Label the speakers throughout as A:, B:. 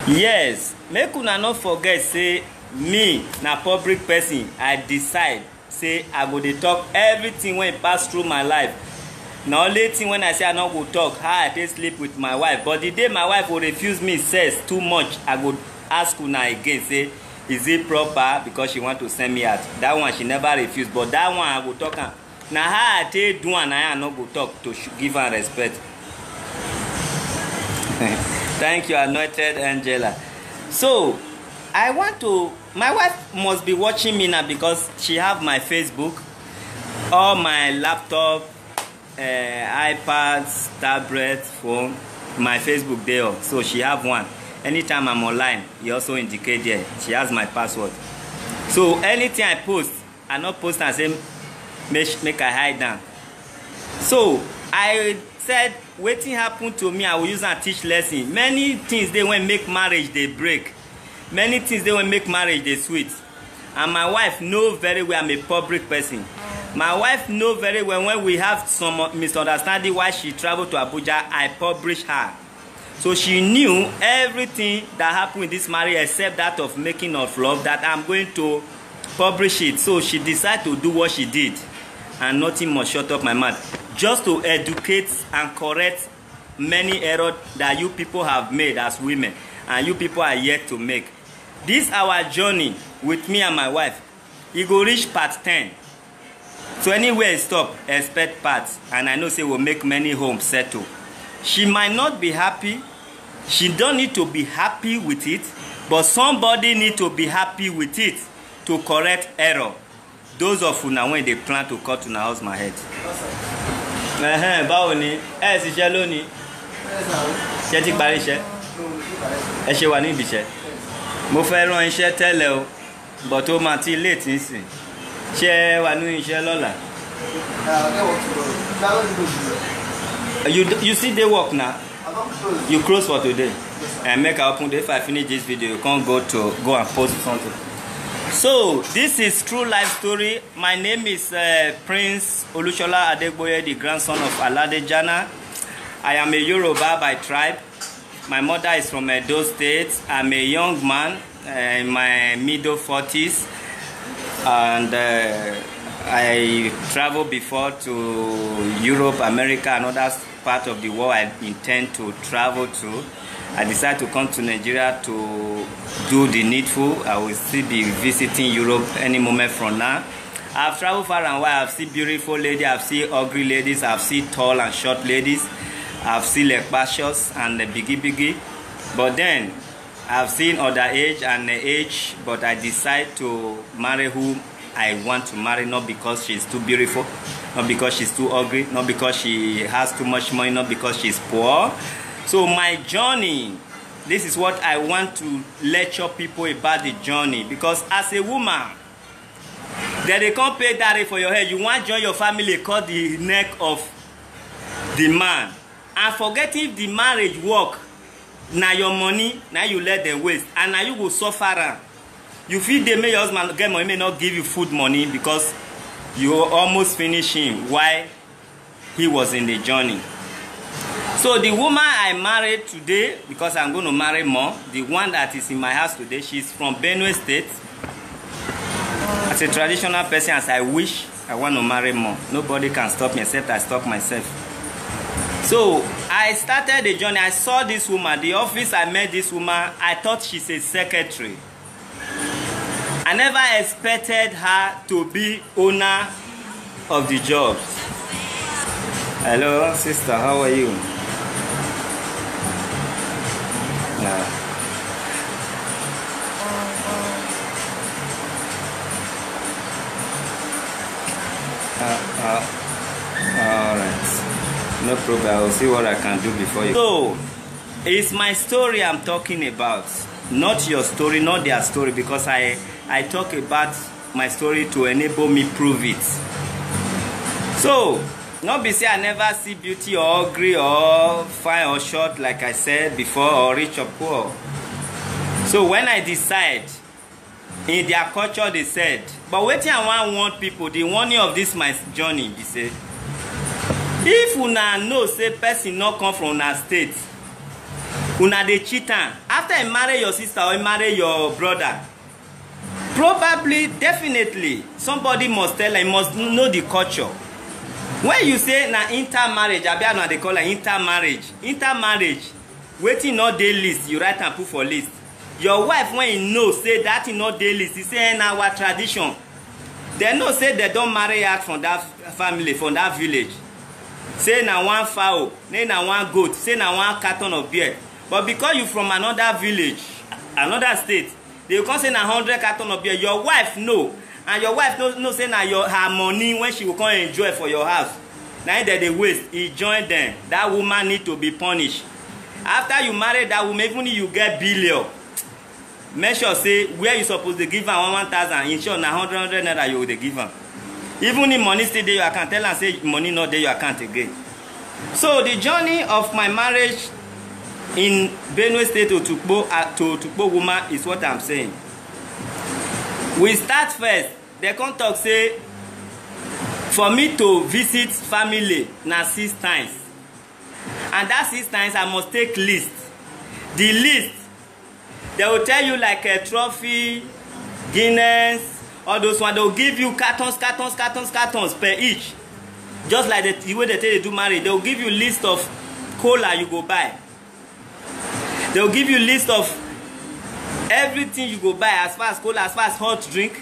A: Yes, make una no forget say me na public person. I decide say I go dey talk everything wey pass through my life. Na only thing when I say I no go talk how I take sleep with my wife, but the day my wife go refuse me sex too much, I go ask una again say is it proper, because she want to send me out. That one she never refuse, but that one I go talk am. Na how I take do am I no go talk to give am respect. Thank you, anointed Angela. So I want to, my wife must be watching me now because she have my Facebook, all my laptop, iPads, tablet, phone, my Facebook there. So she have one. Anytime I'm online, he also indicate there. She has my password. So anything I post, I not post and say make I hide down. So I said wetin happen to me I will use and teach lesson. Many things they when make marriage they break. Many things they when make marriage they sweet. And my wife know very well I'm a public person. My wife know very well when we have some misunderstanding why she traveled to Abuja, I publish her. So she knew everything that happened in this marriage except that of making of love, that I'm going to publish it. So she decided to do what she did, and nothing must shut up my mouth. Just to educate and correct many errors that you people have made as women, and you people are yet to make. This our journey with me and my wife. E go reach part 10. So anywhere stop, expect parts, and I know say we'll make many homes settle. She might not be happy. She don't need to be happy with it, but somebody need to be happy with it to correct error. Those of una when they plan to cut una house my head. Báwo ni? Ẹ ṣiṣẹ́ lónìí. Ṣé ti parí iṣẹ́? Ẹ ṣe wà ní ibi iṣẹ́. Mo fẹ́ rán iṣẹ́ tẹ́lẹ̀ o, but ó máa ti late nísìn. Ṣé ẹ wà ní iṣẹ́ lọ́la? You see they work now? You close for today? And make I open the, if I finish this video, you can't go and post something. So this is true life story. My name is Prince Olushola Adegboye, the grandson of Alade Jana. I am a Yoruba by tribe. My mother is from Edo State. I'm a young man in my middle 40s, and I traveled before to Europe, America, and other parts of the world I intend to travel to. I decided to come to Nigeria to do the needful. I will still be visiting Europe any moment from now. I've traveled far and wide. I've seen beautiful ladies, I've seen ugly ladies, I've seen tall and short ladies, I've seen lekpashos and the biggie. But then I've seen other age and age, but I decide to marry who I want to marry, not because she's too beautiful, not because she's too ugly, not because she has too much money, not because she's poor. So my journey, this is what I want to lecture people about the journey. Because as a woman, they can't pay that for your head. You want to join your family, cut the neck of the man. And forget if the marriage work, now your money, now you let them waste. And now you go suffer. You feel they may your husband get money, may not give you food money because you almost finish him while he was in the journey. So the woman I married today, because I'm going to marry more, the one that is in my house today, she's from Benue State. As a traditional person, as I wish, I want to marry more. Nobody can stop me except I stop myself. So I started the journey. I saw this woman, the office I met this woman, I thought she's a secretary. I never expected her to be owner of the job. Hello, sister, how are you? Alright, no problem. I will see what I can do before you. So, it's my story I'm talking about, not your story, not their story, because I talk about my story to enable me prove it. So, not be say I never see beauty or ugly or fine or short like I said before, or rich or poor. So when I decide, in their culture they said, but wetin I want people, the warning of this my journey be say, if una know say person not come from una state, una dey cheat am. After you marry your sister or you marry your brother, probably, definitely, somebody must tell her, must know the culture. When you say na intermarriage, abi I know they call it intermarriage. Intermarriage, wetin no dey list, you write and put for list. Your wife, when you know, say that in no dey list, you say in our tradition. They know say they don't marry out from that family, from that village. Say na one fowl, say na one goat, say na one carton of beer. But because you from another village, another state, they will come say na 100 carton of beer. Your wife know, and your wife know say na her money when she will come enjoy for your house. Now that they waste, he join them. That woman need to be punished. After you marry that woman, even if you get billion, make sure say where you supposed to give her 1,000, in short na 100 naira you will give her. Even if money still there your account, tell her say money not there your account again. So the journey of my marriage in Benue State to Tukpo woman is what I'm saying. We start first. They come talk say for me to visit family na 6 times, and that 6 times I must take list. The list they will tell you like a trophy, Guinness, all those ones. They will give you cartons per each. Just like the way they tell you to do marriage, they will give you list of cola you go buy. They will give you list of everything you go buy as far as cola, as far as hot drink.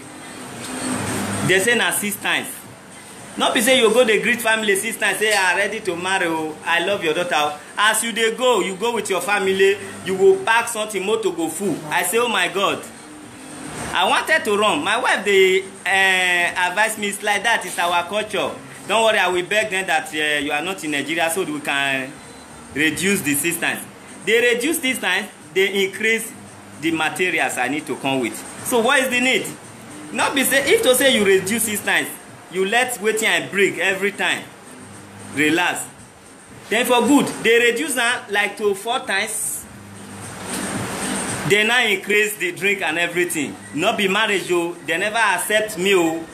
A: They say na 6 times. Not be say you go the greet family 6 times, say I ready to marry, oh, I love your daughter. As you dey go, you go with your family, you go pack something, motor go full. I say, oh my God, I wanted to run. My wife, they advised me, it's like that, it's our culture. Don't worry, I will beg them that you are not in Nigeria so we can reduce the 6 times. They reduce 6 times, they increase the materials I need to come with. So what is the need? Not be say, if to say you reduce 6 times, you let waiting and break every time. Relax. Then for good, they reduce that like to 4 times. They now increase the drink and everything. Not be marriage, oh. They never accept me, oh.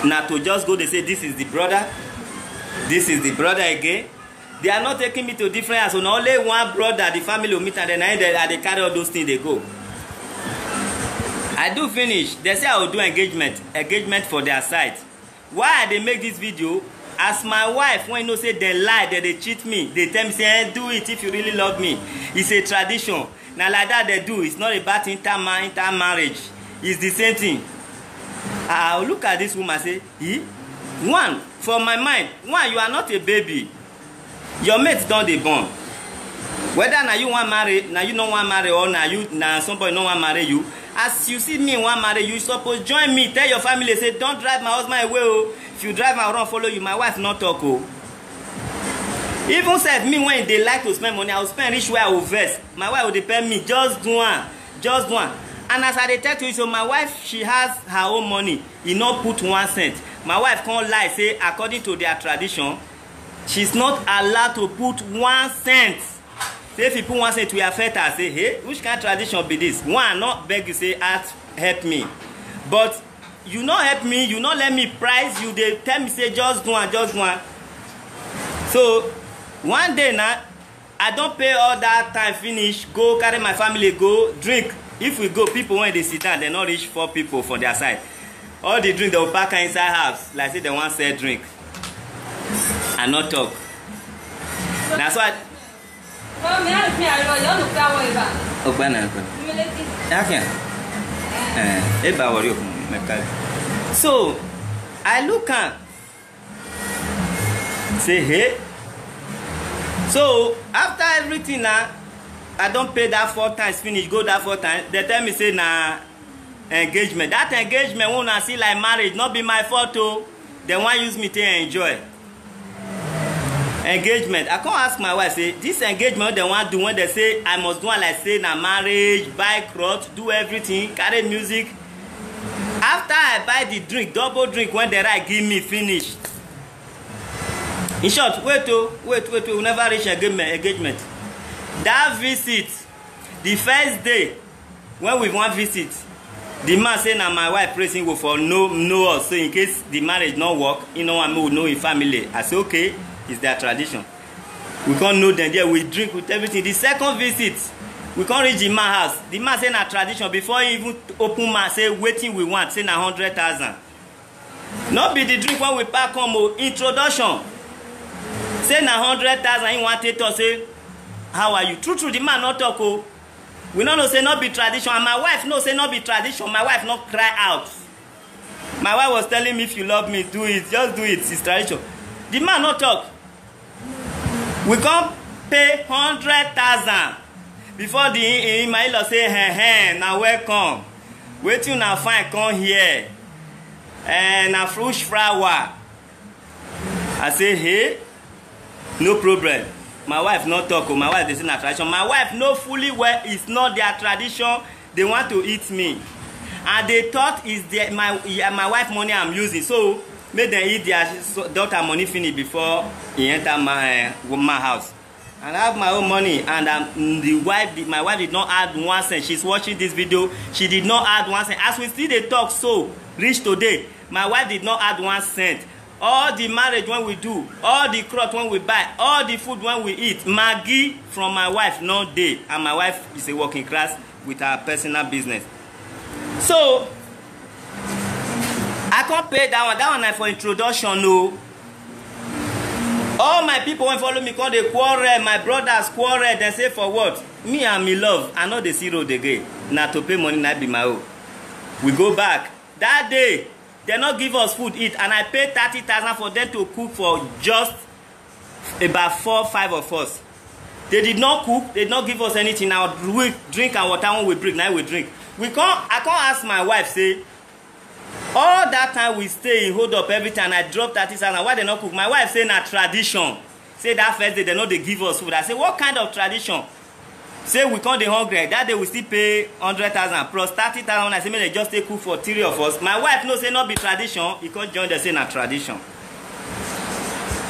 A: Now to just go, they say this is the brother. This is the brother again. They are not taking me to different houses. So only one brother, the family will meet, and then they carry all those things, they go. I do finish. They say I will do engagement for their side. Why they make this video? As my wife, when you know say they lie, that they cheat me, they tell me say, hey, do it if you really love me. It's a tradition. Now like that they do. It's not about intermarriage. It's the same thing. I look at this woman and say, one, for my mind, one, you are not a baby. Your mates don't they born. Whether now you want marry, now you don't want marry, or now somebody don't want marry you. As you see me want marry you, supposed join me. Tell your family, say, don't drive my husband away. Oh. If you drive my run, follow you. My wife not talk. Oh. Even said me when they like to spend money, I will spend rich where I will vest. My wife will depend me. Just do one. Just one. And as I tell you, so my wife, she has her own money. He not put 1 cent. My wife can't lie, say, according to their tradition, she's not allowed to put 1 cent. Say if you put 1 cent, we affect her. Say, hey, which kind of tradition be this? One, not beg you, say, help me. But you not help me, you not let me price you. They tell me, say, just do one, just one. So, one day now, I don't pay all that time finish, go carry my family, go drink. If we go, people when they sit down, they not reach 4 people for their side. All the drink they will pack inside house, like say they want to sell drink. And not talk. That's why. So I look at say hey. So after everything now, I don't pay that 4 times finish, go that 4 times. They tell me say nah engagement. That engagement won't see like marriage, not be my fault too. They want use me to enjoy. Engagement. I can't ask my wife, say, this engagement they want to do when they say I must do one like say na marriage, buy cloth, do everything, carry music. After I buy the drink, double drink when the right give me finish. In short, wait, we never reach engagement. That visit, the first day when we want visit, the man say na my wife pressing go for no us. So in case the marriage not work, you know I will know in family. I say okay. It's their tradition. We can't know them there. We drink with everything. The second visit, we can't reach the man house. The man say na tradition. Before he even open man say waiting we want. Say na 100,000. Not be the drink when we pack home. Introduction. Say na 100,000. He wanted to say, how are you? True. The man not talk. Oh. We don't know say not be tradition. And my wife no say not be tradition. My wife not cry out. My wife was telling me, if you love me, do it. Just do it. It's tradition. The man not talk. We come pay 100,000 before the in-law say, now welcome. Wait till now fine come here. And a fresh flower. I say, hey, no problem. My wife not talk. My wife is in a tradition. My wife know fully well it's not their tradition. They want to eat me. And they thought it's my wife money I'm using. So make them eat their daughter money finish before he enter my house. And I have my own money. And my wife did not add 1 cent. She's watching this video. She did not add 1 cent. As we see the talk so reach today, my wife did not add 1 cent. All the marriage when we do, all the cloth when we buy, all the food when we eat, Maggie from my wife no day. And my wife is a working class with her personal business. So I can't pay that one. That one is for introduction. No. All my people when follow me call they quarrel. My brothers quarrel. They say for what? Me and me love. I know the zero they get. Now to pay money not be my own. We go back. That day, they not give us food eat. And I pay 30,000 for them to cook for just about 4 or 5 of us. They did not cook. They did not give us anything. Now we drink and water when we drink. Now we drink. I can't ask my wife, say, all that time we stay, hold up everything, and I drop 30,000. Why they not cook? My wife say na tradition. Say that first day they know they give us food. I say what kind of tradition? Say we can't be hungry. That day we still pay 100,000 plus 30,000. I say may they just take cook for 3 of us. My wife no say not be tradition. He can't join the say na tradition.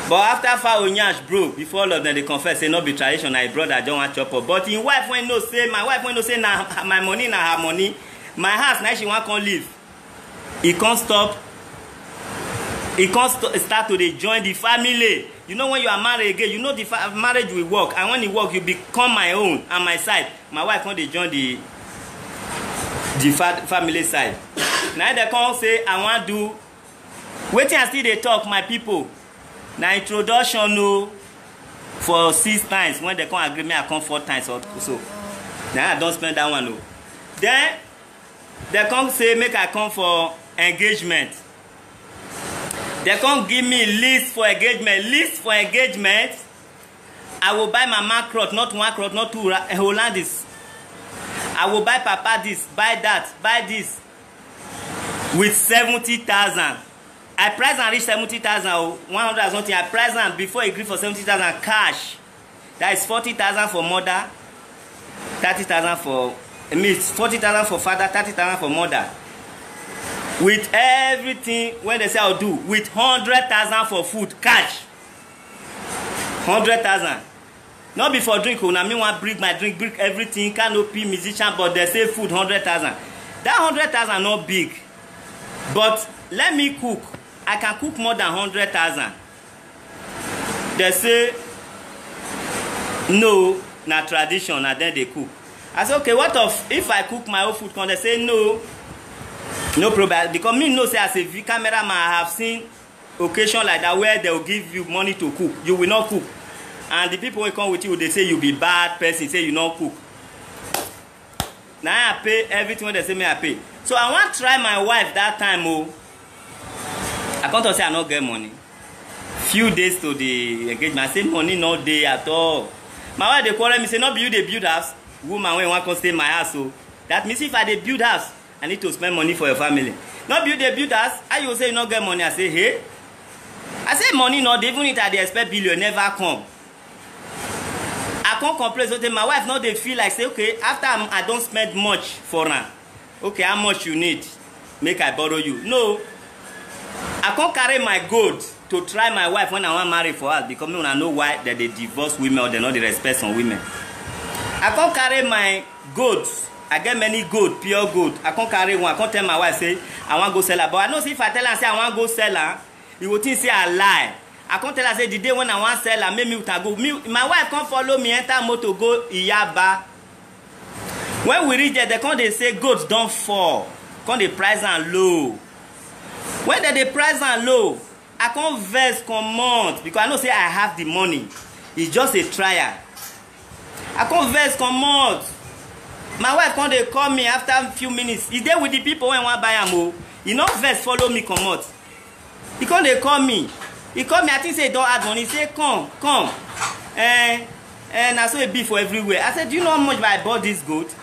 A: But after Faonyash bro, before all of them they confess say not be tradition. My brother don't want chop up. But in wife when no say my wife when no say na my money na her money. My house now she want come live. He can't stop. He can't start to join the family. You know when you are married again, you know the marriage will work. And when it work, you become my own and my side. My wife can't join the family side. Now they can't say I want to do. Waiting until they talk, my people. Now introduction no for 6 times. When they can't agree me, I come 4 times or so. Now I don't spend that one no. Then they can't say make I come for engagement. They can't give me list for engagement. List for engagement. I will buy mama cloth, not 1 cloth, not 2 Hollandis. I will buy papa this, buy that, buy this. With 70,000. I price and reach 70,000 or 100 something. I price and before I agree for 70,000 cash. That is 40,000 for mother, 30,000 for. It means 40,000 for father, 30,000 for mother. With everything, when they say I'll do, with 100,000 for food, cash. 100,000. Not before drink, I mean one bring my drink, bring everything, canopy, musician, but they say food 100,000. That 100,000 not big. But let me cook. I can cook more than 100,000. They say no, na tradition, and then they cook. I said, okay, what if I cook my own food? Can they say no? No problem. Because me know say as a cameraman, I have seen occasion like that where they will give you money to cook. You will not cook. And the people who come with you, they say you be bad person, say you not cook. Now I pay everything when they say me I pay. So I want to try my wife that time. Oh, I can't say I not get money. Few days to the engagement, I say money no day at all. My wife they call me say no be you they build house. Woman when want to stay in my house, so that means if I dey build house, I need to spend money for your family. Not build a build house, I you say you not get money. I say hey, I say money not even if I dey expect bill, you never come. I can't complain. So my wife not they feel like say okay after I don't spend much for her. Okay, how much you need? Make I borrow you? No, I can't carry my gold to try my wife when I want marry for her because me I know why that they divorce women or they not the respect on women. I can't carry my goods. I get many gold, pure gold. I can't carry one. I can't tell my wife say I want to go sell her. But I know if I tell her say I want to go sell her, you will think say I lie. I come tell her say the day when I wan sell her, make me with her go. My wife come follow me enter motor go Iyaba. When we reach there, they come dey say goats don fall. Come dey price am low. When they dey price am low, I come vex comot because I know say I have the money. It's just a trial. I come vex comot. My wife come dey call me after a few minutes. He dey with the people wey wan buy am o. He no vex follow me comot. He come dey call me. He call me, I think say he don add money. He say come. Na so e be for everywhere. I said, do you know how much I bought this goat?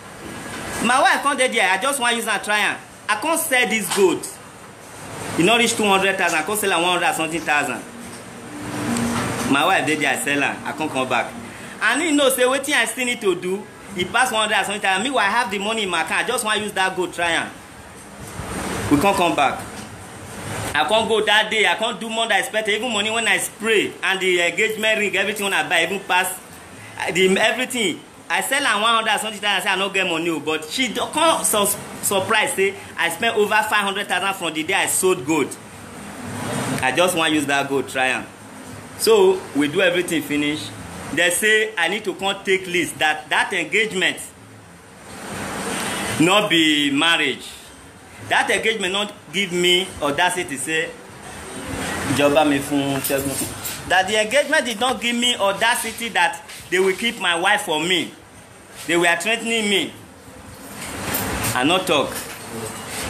A: My wife come dey there. I just wan use am try am. I come sell this goat. E no reach 200,000. I come sell am 100 something thousand. My wife dey there, I sell am. I come back. And he know say wetin I still need to do. He pass 100 something thousand. Meanwhile, I have the money in my account. I just wan use that goat try am. We can't come back. I can't go that day. I can't do more than I expected. Even money when I spray and the engagement ring, everything when I buy, even pass everything. I sell am 100 something thousand. I say I no get money, but she come surprised say I spent over 500,000 from the day I sold gold. I just want to use that gold try am. So we do everything finish. They say I need to come take list that engagement not be marriage. That engagement not give me audacity say ìjọba mi fún Ṣẹ́gun. That the engagement did not give me audacity that they will keep my wife for me. They were threatening me. I not talk.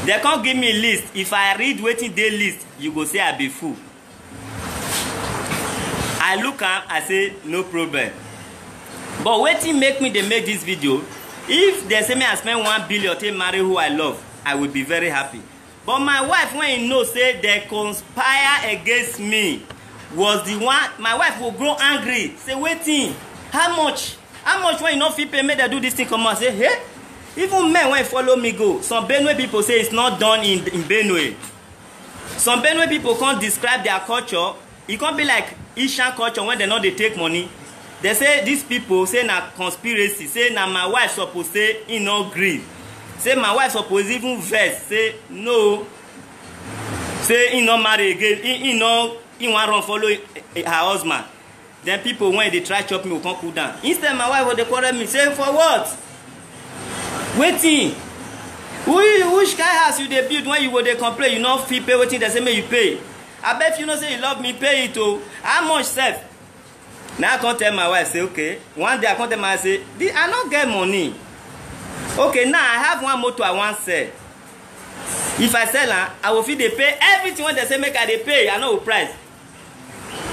A: They can't give me list. If I read wetin dey list, you go say I be fool. I look am, I say no problem. But wetin make me dey make this video? If they say me I spend 1 billion to marry who I love, I would be very happy. But my wife, when he know say they conspire against me, was the one. My wife will grow angry. Say, waiting, how much? How much when you not fit pay me they do this thing? Come on, say, hey. Even men when follow me go. Some Benue people say it's not done in Benue. Some Benue people can't describe their culture. It can't be like Ishan culture when they know they take money. They say these people say na conspiracy. Say na my wife supposed say he no gree. Say my wife suppose even vex. Say no. Say he no marry again. He want run follow her husband. Then people when they try chop me will come cool down. Instead my wife will they quarrel me. Say for what? Waiting. Which kind house you dey build when you go dey complain you no fit pay wetin they say make you pay? I bet you know say you love me pay it o. How much sef? Now I come tell my wife say okay. One day I come tell my wife say I no get money. Okay, now I have one motor I want sell. If I sell am, I will fit dey pay everything when they say make I dey pay. I no go price.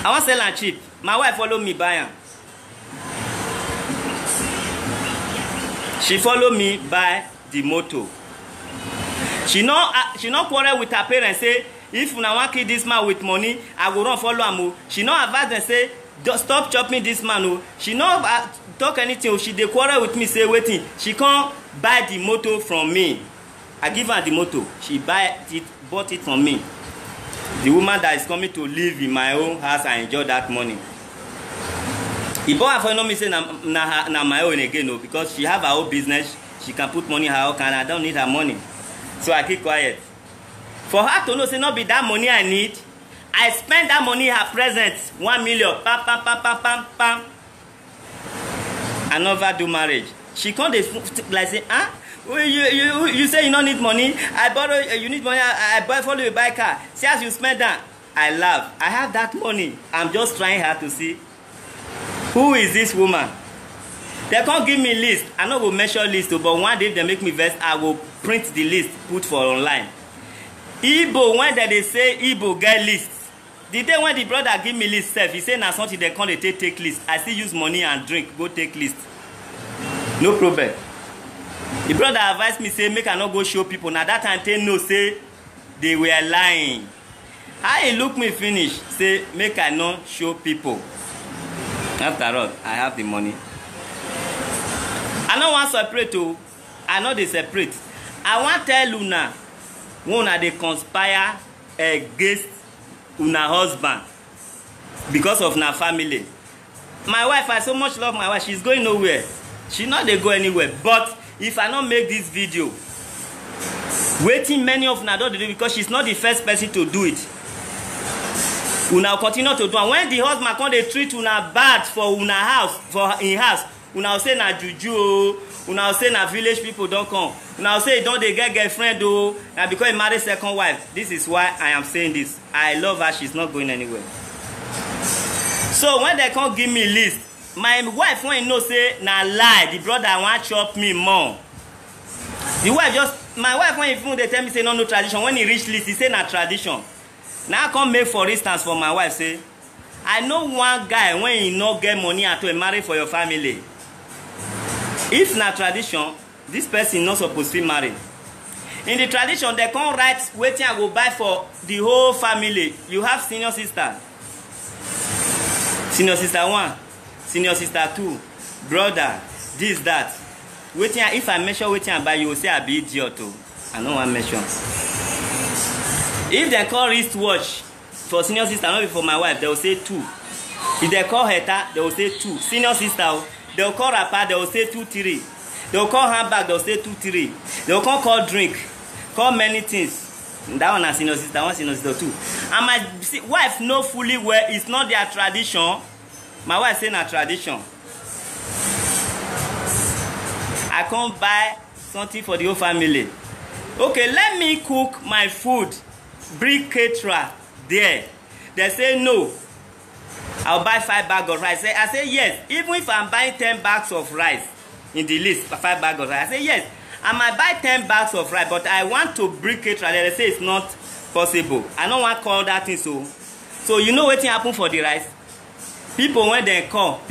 A: I want sell am cheap. My wife follow me buy am. She follow me buy the motor. She no quarrel with her parents say if una wan kill this man with money, I go run follow am o. She no advise them say stop chopping this man o. She no talk anything o. She dey quarrel with me say wetin. She come buy the motor from me. I give her the motor. She bought it from me. The woman that is coming to live in my own house and enjoy that money. He bought her for no me say na my own again o, because she have her own business. She can put money in her own and I don't need her money. So I keep quiet. For her to know say not be that money I need, I spend that money in her present. 1 million. Pam, pam, pam, pam, pam, pam. I never do marriage. She come dey like say, huh? You say you don't need money. I borrow. You need money. I buy follow you buy car. See as you spend that. I laugh. I have that money. I'm just trying hard to see who is this woman. They can't give me list. I no go measure list, but one day they make me vex, I will print the list, put for online. Igbo, when they say Igbo get list, the day when the brother give me list self, he say na something they can't take list. I still use money and drink, go take list. No problem. The brother advised me say make I not go show people. Now that time they know say they were lying. How he look me finish, say make I not show people. After all, I have the money. I no want separate o. I know they separate. I want tell una, una they conspire against una husband because of na family. My wife, I so much love my wife. She's going nowhere. She not they go anywhere. But if I not make this video, waiting many of una don't do because she's not the first person to do it. Una continue to do am. When the husband come dey treat una bad for una house, for in house, una say na juju o, una say na village people don come, una say e don dey get girlfriend o, na because he marry second wife. This is why I am saying this. I love her, she's not going anywhere. So when they come give me list, my wife when know say na lie, the brother wan chop me more. The wife just, my wife when even they tell me say no tradition, when he reach list he say na tradition. Now I come make for instance for my wife say, I know one guy when he no get money at all, marry for your family. If na tradition, this person not supposed to marry. In the tradition, they can't write wetin I go buy for the whole family. You have senior sister, senior sister 1, senior sister 2, brother, this, that. Wetin, if I mention wetin I buy, you will say I be idiot too. I no wan mention. If they call wristwatch for senior sister, not for my wife, they will say 2. If they call heta, they will say 2. Senior sister, they will call rapper, they will say 2, 3. They will call handbag, they will say 2, 3. They will call drink, call many things. That one is senior sister 1, senior sister 2. And my wife know fully well it's not their tradition. My wife say na tradition. I can't buy something for the whole family. Okay, let me cook my food. Bring caterer there. They say no. I'll buy 5 bags of rice. I say yes. Even if I'm buying 10 bags of rice in the list, 5 bags of rice, I say yes. I might buy 10 bags of rice, but I want to bring caterer. They say it's not possible. I don't want to call that thing so. So you know what happen for the rice? People when they come,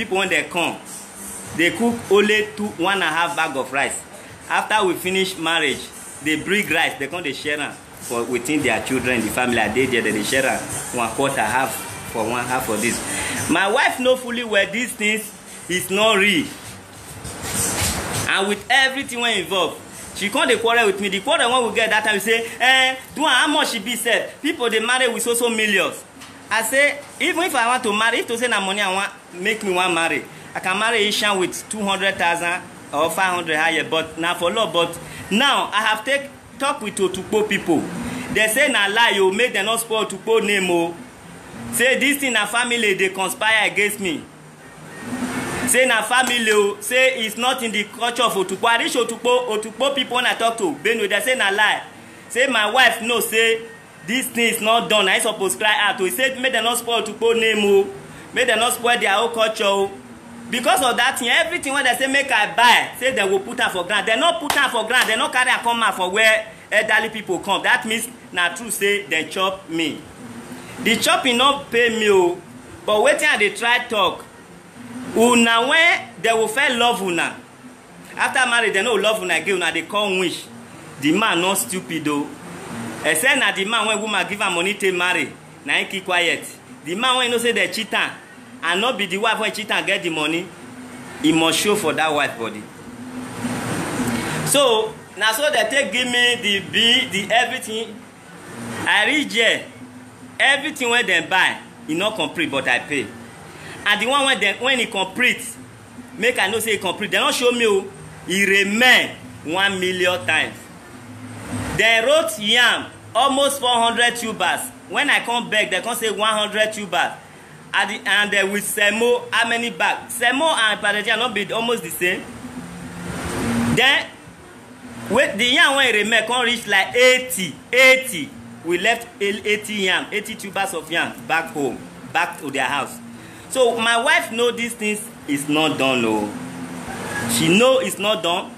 A: they cook only 1.5 bags of rice. After we finish marriage, they bring rice. They come they share them for within their children, the family. They share them 1/4, half for one, half for this. My wife know fully well these things is not real. And with everything we involved, she can't quarrel with me. The quarrel when we get that time, we say, do how much she be said? People they marry with so millions. I say, even if I want to marry, if to say na money I want make me want marry, I can marry Ishan with 200,000 or 500 higher, but now for love. But now I have talk with Otukpo people. They say na lie, you make them not spoil Otukpo name. Oh. Say this thing na family they conspire against me. Say na family, oh. Say it's not in the culture of Otukpo. I reach Otukpo people when I talk to Benue, they say na lie. Say my wife no say this thing is not done. I supposed to cry out. He said make them not spoil Otukpo name. Oh. Make them not spoil their whole culture. Oh. Because of that thing, everything when they say make I buy, say they will put her for grant. They not put her for grant. They not carry her come out for where elderly people come. That means na true say they chop me. The chopping not pay me, oh, but waiting and they try talk. Una when they will fail love una. After marriage, they no love una again. Una they call wish. The man not stupid though. Except na the man when woman give her money to marry, na he keep quiet. The man when you know say they cheat her. And not be the wife when cheat and get the money, he must show for that wife body. So now so they take give me the bill, the everything. I reach here, everything when they buy, he not complete, but I pay. And the one when he complete, make I know say he complete. They don't show me he remain 1 million times. They wrote yam almost 400 tubers. When I come back, they can say 100 tubers. And with semo, how many bags? Semo and paradia not be almost the same. Then with the yam when remain can reach like 80. We left 80 yam, 80 tubers of yam back home, back to their house. So my wife know these things is not done. No, she know it's not done.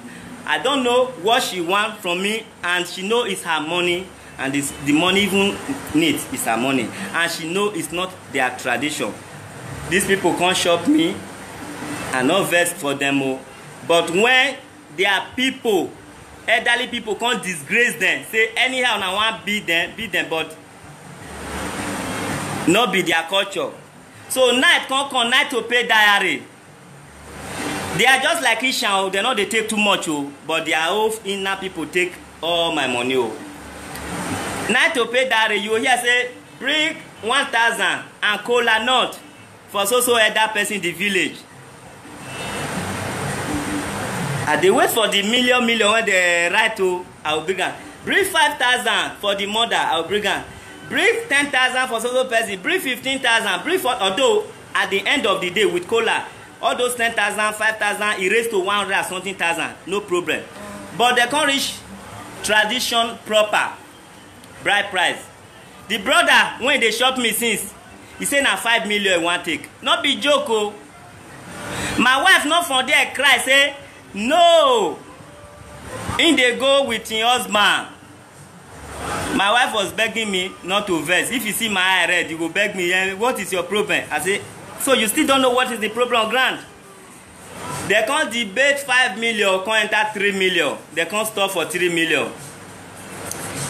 A: I don't know what she want from me, and she know it's her money. And the money even needs is her money. And she know it's not their tradition. These people can't shop me and not vex for them. Oh. But when their people, elderly people can't disgrace them, say anyhow I want beat them, but not be their culture. So night can't come, night to pay diary. They are just like Ishan, they know they take too much, but their own inner people take all my money. Night to pay that you hear say bring 1,000 and cola nut for so elder person in the village. And they wait for the million when they write to, I will bring her. Bring 5,000 for the mother, I will bring her. bring 10,000 for so person, bring 15,000, bring for, although at the end of the day with cola, all those 10,000, 5,000, erase to 100 and something thousand, no problem. But they can't reach tradition proper bride price. The brother, when they shop me since, he say na 5 million he want take. Not be joke oh. My wife not from there cry say, no. In they go with your husband. My wife was begging me not to vex. If you see my eye red, you go beg me, what is your problem? I say, so you still don't know what is the problem, Grant? They can't debate 5 million, can't enter 3 million. They can't stop for 3 million.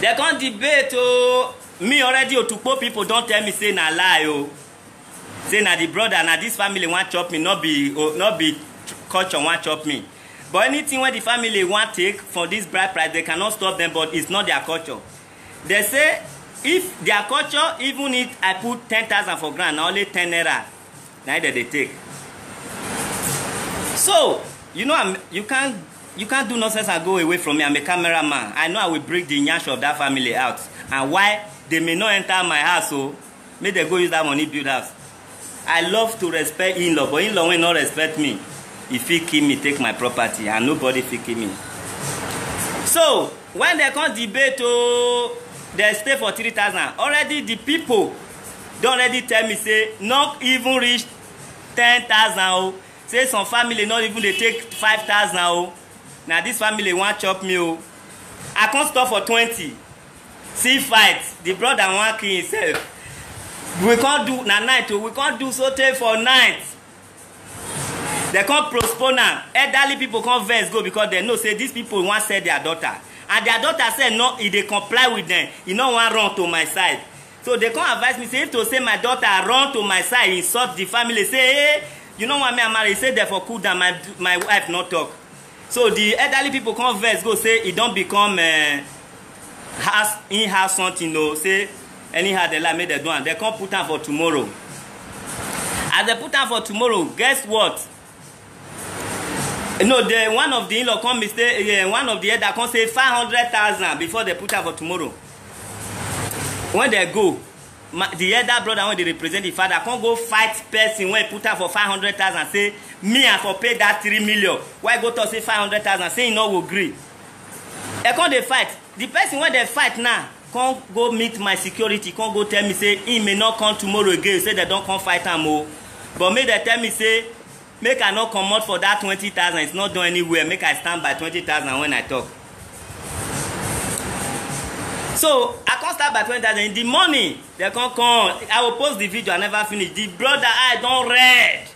A: They can't debate, oh, me already, oh, to poor people don't tell me, say, na lie, oh. Say, na the brother, na this family want chop me, not be culture want chop me. But anything when the family want take for this bride price, they cannot stop them, but it's not their culture. They say, if their culture, even if I put 10,000 for grand, only 10 naira, neither they take. So, you know, you can't do nonsense and go away from me. I'm a cameraman. I know I will bring the nyash of that family out. And why they may not enter my house, so may they go use that money build house. I love to respect in-law, but in-law will not respect me. If he kill me, take my property, and nobody will kill me. So, when they come debate, oh, they stay for 3,000. Already the people don't already tell me, say, not even reach 10,000. Oh. Say some family not even they take 5,000. Oh. Now this family want chop me. Oh. I can't stop for 20. See fight. The brother want kill himself. We can't do na night. Oh. We can't do saute for night. They can't postpone now. Elderly people can't vex go because they know say these people want sell their daughter. And their daughter said no, if they comply with them, you know one run to my side. So they can't advise me, say if to say my daughter run to my side, insult the family, say, hey, you know what me I'm married, say therefore cool down, my wife not talk. So the elderly people can't vex go say it don't become in-house something, you know, say anyhow they like make they do and they can't put on for tomorrow. As they put on for tomorrow, guess what? No, one of the in-law come mistake, one of the elder come say 500,000 before they put her for tomorrow. When they go, the elder brother when they represent the father can't go fight person when put her for 500,000. Say me I for pay that 3 million. Why go to say 500,000? Say he no will agree. They can't they fight. The person when they fight now can't go meet my security. Can't go tell me say he may not come tomorrow again. Say they don't come fight him more. But may they tell me say. Make I not come out for that 20,000. It's not done anywhere. Make I stand by 20,000 when I talk. So I can't start by 20,000. In the morning, they can't come. I will post the video. I never finish. The brother I don't read.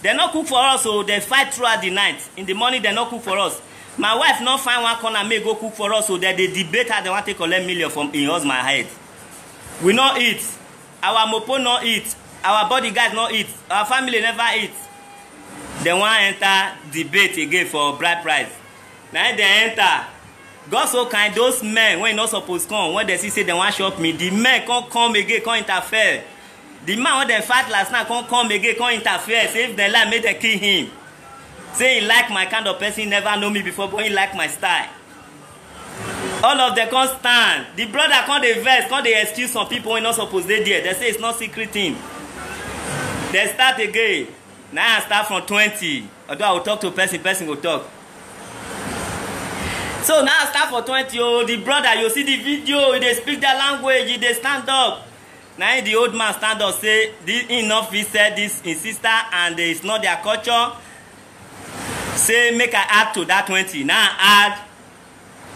A: They not cook for us, so they fight throughout the night. In the morning, they not cook for us. My wife not find one corner, may go cook for us, so that they debate how they want to collect million from in husband head. We not eat. Our mopo not eat. Our bodyguard not eat. Our family never eat. They want enter debate again for bride price. Now they enter. God so kind, those men when not supposed to come, when they see say they want shop me, the men can't come again, can't interfere. The man when they fight last night can't come again, can't interfere. Say if they like, make they kill him. Say he like my kind of person, he never know me before, but he like my style. All of them can't stand. The brother can't they vex, can't they excuse some people when not supposed to be there. They say it's not secret thing. They start again. Now I start from 20. Although I will talk to a person will talk. So now I start for 20. Oh, the brother, you see the video, they speak their language, they stand up. Now the old man stand up, say, this enough, he said this in sister, and it's not their culture. Say, make I add to that 20. Now I add,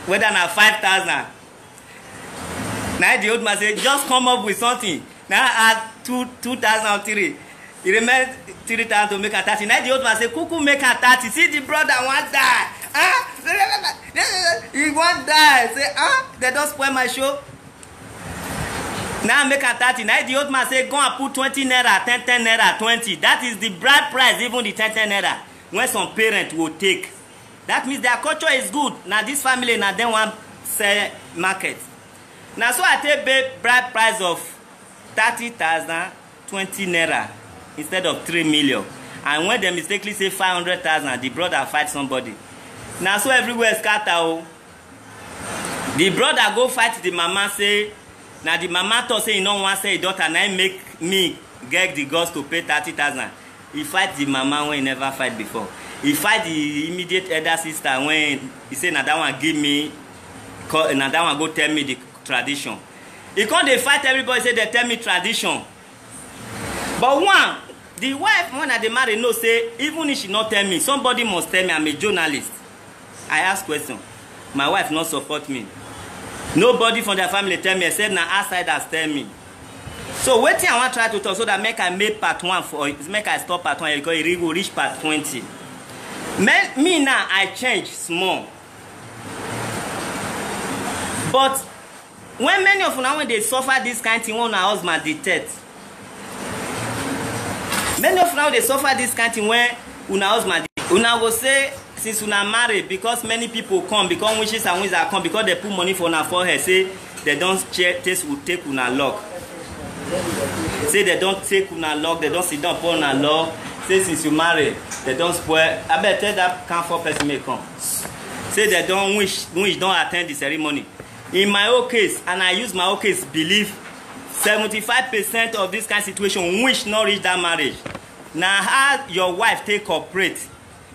A: whether now 5,000. Now the old man say, just come up with something. Now I add 2,003. He remains 3,000 to make a 30. Now the old man say, Kuku make a 30. See the brother want die. He want die. Say, they don't spoil my show. Now make a 30. Now the old man say, go and put 20 naira, 10 naira, 20. That is the bride price, even the 10 naira. When some parent will take. That means their culture is good. Now this family, now they want sell market. Now so I take bride price of 30,000, 20 naira. Instead of 3 million. And when they mistakenly say 500,000, the brother fight somebody. Now so everywhere scatter. Oh. The brother go fight the mama, say Now the mama talk say he no want say his daughter, now make me get the girls to pay 30,000. He fight the mama when he never fight before. He fight the immediate elder sister when he say na that one give me, na that one go tell me the tradition. He come dey fight everybody say they tell me tradition. But one, the wife when I dey marry know say even if she not tell me, somebody must tell me. I'm a journalist. I ask question. My wife not support me. Nobody from their family tell me except na outsiders tell me. So wetin I want try to talk so that make I make part 1 for make I stop part 1 because it will reach part 20. Me now I change small. But when many of una when they suffer this kind of thing, when our husband detect. Many of una they suffer this kind of thing when una husband una go say since una married because many people come because wishes and wizards come because they put money for una forehead say they don't take una luck. Say they don't take una luck, they don't sit down upon una luck. Say since you marry, they don't spoil. I bet tell that comfort person may come. Say they don't wish don't attend the ceremony. In my own case, and I use my own case, believe 75% of this kind of situation wish not reach that marriage. Now how your wife take cooperate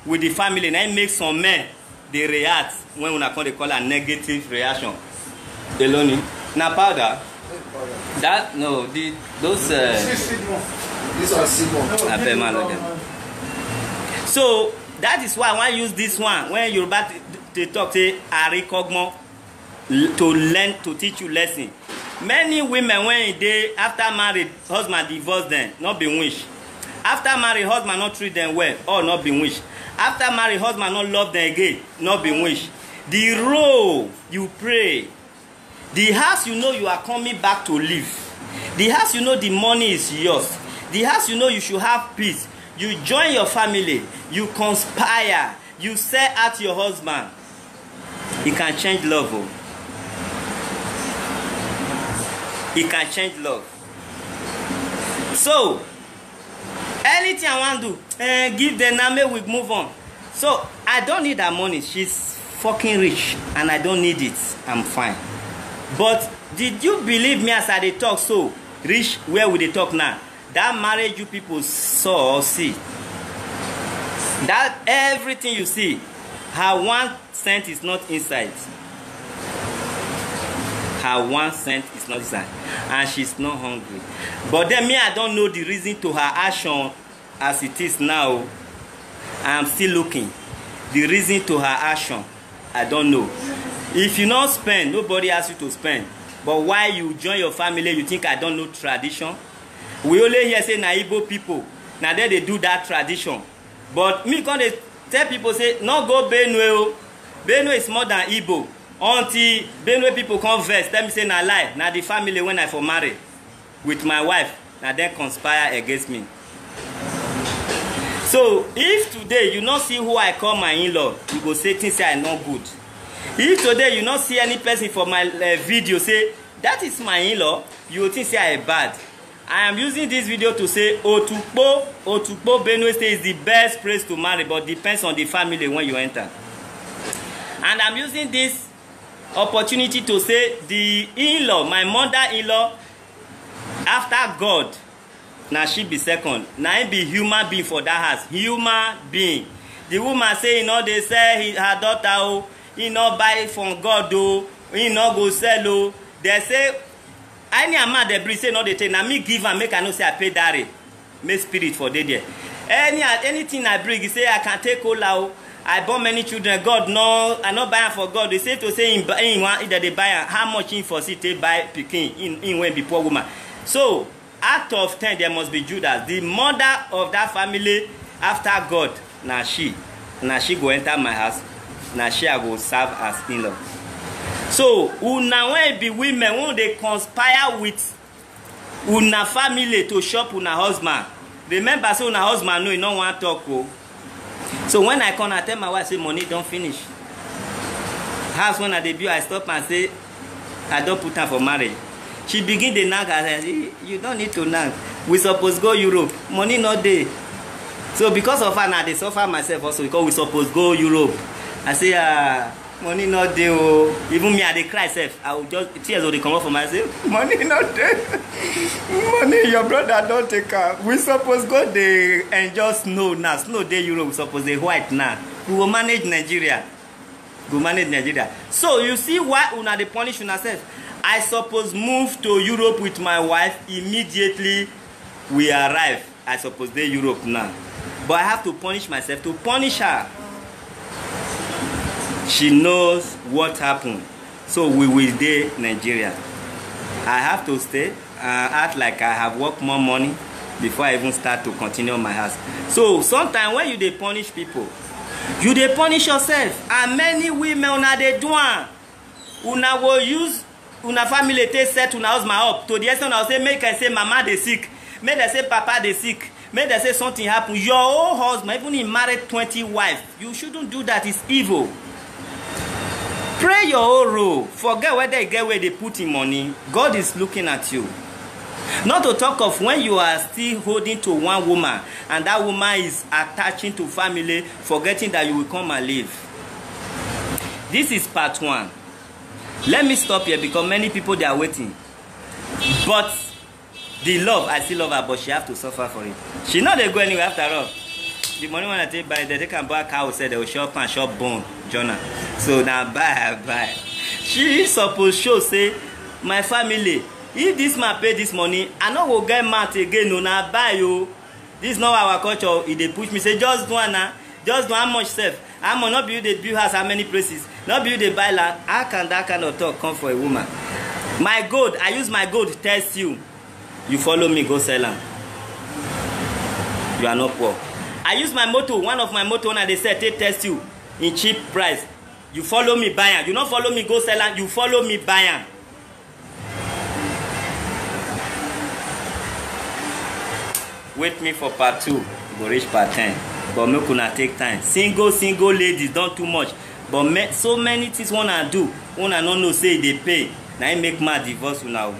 A: with the family, and make some men they react when una come they call a negative reaction. Eloni. Now powder. That no, those these are simple. I pay my them. So that is why I want to use this one when you're about to talk say Arikogmo to learn to teach you lesson. Many women when they after married husband divorce them, not be wish. After married husband not treat them well, or not be wish. After married husband not love them again, not be wish. The role you pray. The house you know you are coming back to live. The house you know the money is yours. The house you know you should have peace. You join your family. You conspire. You sell out your husband. It can change love. Oh. It can change love. So, anything I want to do, give the name, we move on. So, I don't need that money. She's fucking rich and I don't need it. I'm fine. But did you believe me as I dey talk so? Rich, where will they talk now? That marriage you people saw or see. That everything you see, her 1 cent is not inside. Her 1 cent is not inside. And she's not hungry. But then me, I don't know the reason to her action as it is now. I am still looking. The reason to her action, I don't know. If you not spend, nobody asks you to spend. But why you join your family, you think I don't know tradition? We only hear say na Igbo people. Now they do that tradition. But me when they tell people say, no go Benue. Benue is more than Igbo. Until Benue people come verse, tell me say na lie. Now the family when I for marry with my wife, now they conspire against me. So if today you not see who I call my in-law, you go say things say I not good. If today you not see any person for my video say that is my in-law, you will think say I bad. I am using this video to say Otukpo Benue State is the best place to marry, but depends on the family when you enter. And I'm using this opportunity to say the in-law, my mother-in-law, after God, now she be second. Now he be human being for that house. Human being. The woman say, you know, they say her daughter, oh, he not buy it from God, oh, he not go sell, oh. They say, any amount they bring, say no, they take. Now me give and make I know say I pay that. Make spirit for day there. Anything I bring, he say I can take all out. I born many children. God no, I not buy for God. They say to say in one that they buy how much in for city buy picking in when be poor woman. So out of 10 there must be Judas, the mother of that family after God. Now she go enter my house. Now she I go serve as in-law. So una when be women when they conspire with una family to shop una husband. Remember say una husband no, he no want talk. Oh. So when I come, I tell my wife say money don't finish. House when I debut, I stop and say I don't put her for marriage. She begin to nag. I say you don't need to nag. We suppose go Europe. Money not there. So because of her now, they suffer myself also because we suppose go Europe. I say Money not there. Oh. Even me, I dey cry self. I will just tears will come out for myself. Money not there. Money, your brother don't take her. We suppose go there and just snow now. Snow day Europe. We suppose they white now. We will manage Nigeria. We will manage Nigeria. So you see why una dey punish una self. I suppose move to Europe with my wife immediately. We arrive. I suppose they Europe now. But I have to punish myself to punish her. She knows what happened. So we will stay Nigeria. I have to stay and act like I have worked more money before I even start to continue my house. So sometimes when you dey punish people, you dey punish yourself. And many women una dey do am. Una will use una family take set una husband up to the extent una say make I say mama dey sick, make dem say papa dey sick, make dem say something happen. Your own husband, even he married 20 wives, you shouldn't do that. It's evil. Pray your own role. Forget whether you get where they put in money. God is looking at you. Not to talk of when you are still holding to one woman and that woman is attaching to family, forgetting that you will come and live. This is part 1. Let me stop here because many people they are waiting. But the love, I still love her, but she have to suffer for it. She not they go anywhere after all. The money when I take by, they can buy a cow, say they will shop and shop bone, Jonah. So now buy. She supposed show say, my family, if this man pay this money, I no go get mad again. No, now buy you. This is not our culture. If they push me, say just do now. Just do how much self. I'm not build a build house, how many places. Not build a buy land. How can that kind of talk come for a woman? My gold, I use my gold to test you. You follow me, go sell them. You are not poor. I use my motor, one of my motor, and they said, they test you in cheap price. You follow me, buy am. You not follow me, go sell am. You follow me, buy am. Wait me for part 2. Go reach part 10. But me could not take time. Single ladies, don't too much. But so many things wanna do. Wanna not know say they pay. Now I make my divorce now.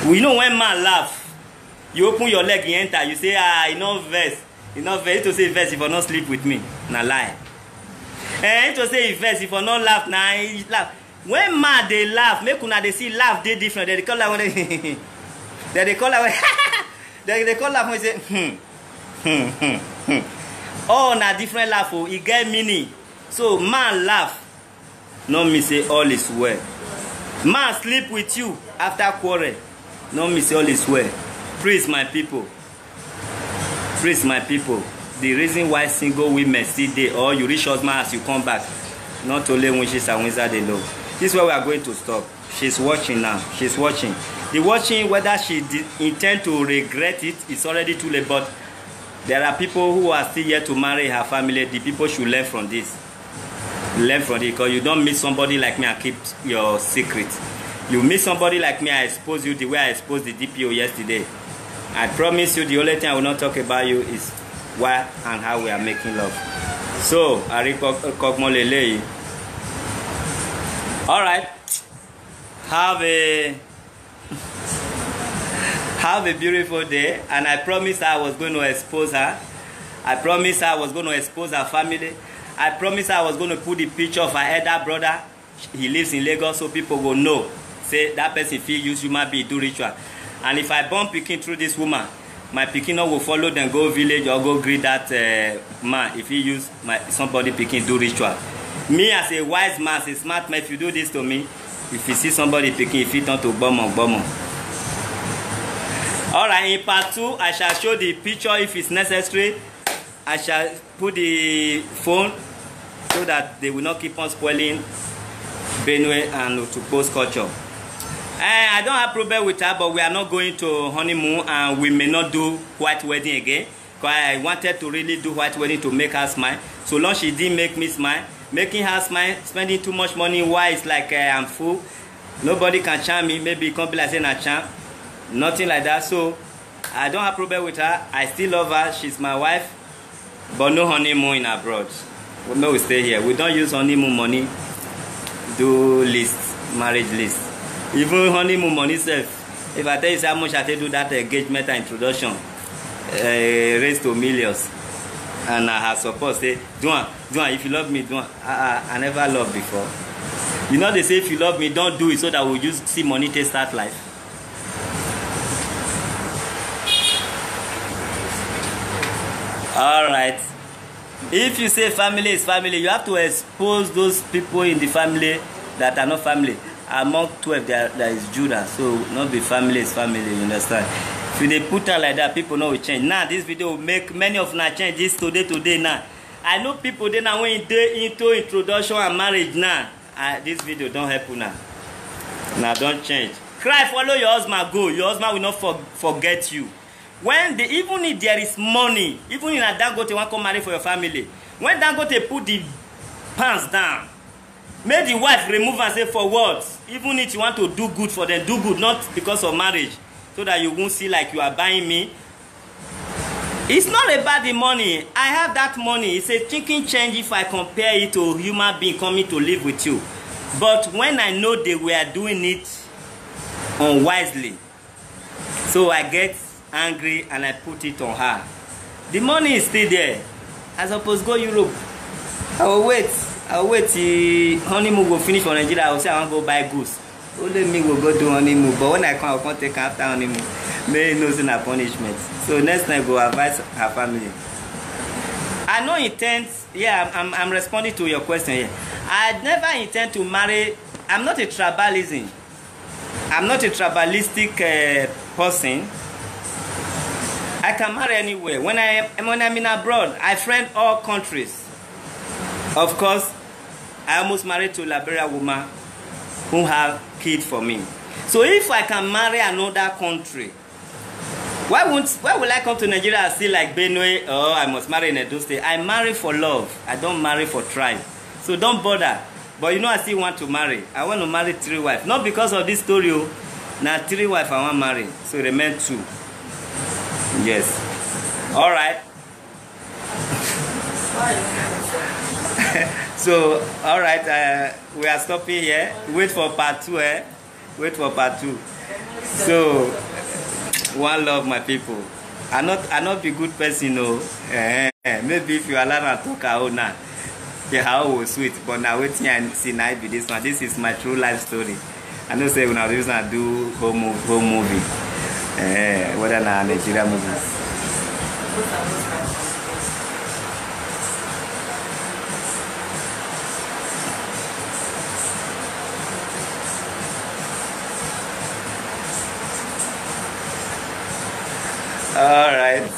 A: We know when man laugh, you open your leg, you enter, you say, enough verse. Enough verse to say verse if you not sleep with me. Nah lie. And to say verse if you not laugh, nah laugh. When man they laugh, make una they see laugh they different. They call that when they call that when they call that when they say Oh, na different laugh. Oh, it get meaning. So man laugh. No me say all is well. Man sleep with you after quarrel. No me say all is well. Praise my people. Praise my people. The reason why single women still there or you reach husband as you come back, not only when she's a wizard they know. This is where we are going to stop. She's watching now. She's watching. The watching, whether she intend to regret it, it's already too late. But there are people who are still yet to marry her family. The people should learn from this. Learn from it because you don't meet somebody like me and keep your secret. You meet somebody like me, I expose you the way I exposed the DPO yesterday. I promise you the only thing I will not talk about you is why and how we are making love. So, Arikokmolele. Alright. Have a beautiful day. And I promised I was going to expose her. I promised I was going to expose her family. I promised I was going to put the picture of her elder brother. He lives in Lagos so people will know. Say that person feel use human being do ritual. And if I born pikin through this woman, my pikin will follow them go village or go greet that man if he use somebody pikin do ritual. Me as a wise man, as a smart man, if you do this to me, if you see somebody pikin, if you turn to bomo. Alright, in part 2, I shall show the picture if it's necessary. I shall put the phone so that they will not keep on spoiling Benue and to post culture. I don't have problem with her, but we are not going to honeymoon and we may not do white wedding again. Because I wanted to really do white wedding to make her smile. So long she didn't make me smile. Making her smile, spending too much money, why it's like I'm full. Nobody can charm me. Maybe it can't be like saying a charm. Nothing like that. So I don't have problem with her. I still love her. She's my wife. But no honeymoon in abroad. We may stay here. We don't use honeymoon money. Do list, marriage list. Even honeymoon money self. If I tell you how much I take do that engagement and introduction, raise to millions. and her support say, do am, if you love me, do am. I never love before. You know they say if you love me, don't do it so that we'll just see money to start life. Alright. If you say family is family, you have to expose those people in the family that are not family. Among 12 there is Judah, so not be family is family, you understand? If they put her like that, people know will change. Now this video will make many of them change this today now. I know people they now when they into introduction and marriage now. This video don't help you now. Now don't change. Cry, follow your husband, go. Your husband will not forget you. When even if there is money, even if Dangote want to come marry for your family, when Dangote put the pants down, make the wife remove and say for what? Even if you want to do good for them, do good, not because of marriage, so that you won't see like you are buying me. It's not about the money. I have that money. It's a chicken change if I compare it to a human being coming to live with you. But when I know they were doing it unwisely, so I get angry and I put it on her. The money is still there. I suppose go Europe. I will wait till honeymoon will finish for Nigeria. I will say I want to go buy goods. Only me will go do honeymoon. But when I come, I can't take after honeymoon. May no sin a punishment. So next time go advise her family. I no intend. Yeah, I'm responding to your question here. I never intend to marry. I'm not a tribalism. I'm not a tribalistic person. I can marry anywhere. When I'm in abroad, I friend all countries. Of course, I almost married to a Liberian woman who have kids for me. So if I can marry another country, why will I come to Nigeria and see like Benue? Oh, I must marry in Edo State. I marry for love. I don't marry for tribe. So don't bother. But you know I still want to marry. I want to marry 3 wives. Not because of this story. Now 3 wives I want to marry. So remain 2. Yes. Alright. So, alright, we are stopping here. Wait for part 2, eh? Wait for part 2. So, one love, my people. I not be good person, no. Maybe if you allow me to talk out now, the house was sweet. But now waiting and see now be this one. This is my true life story. I know say when I was going to do home movie. Whether na Nigeria movies. All right.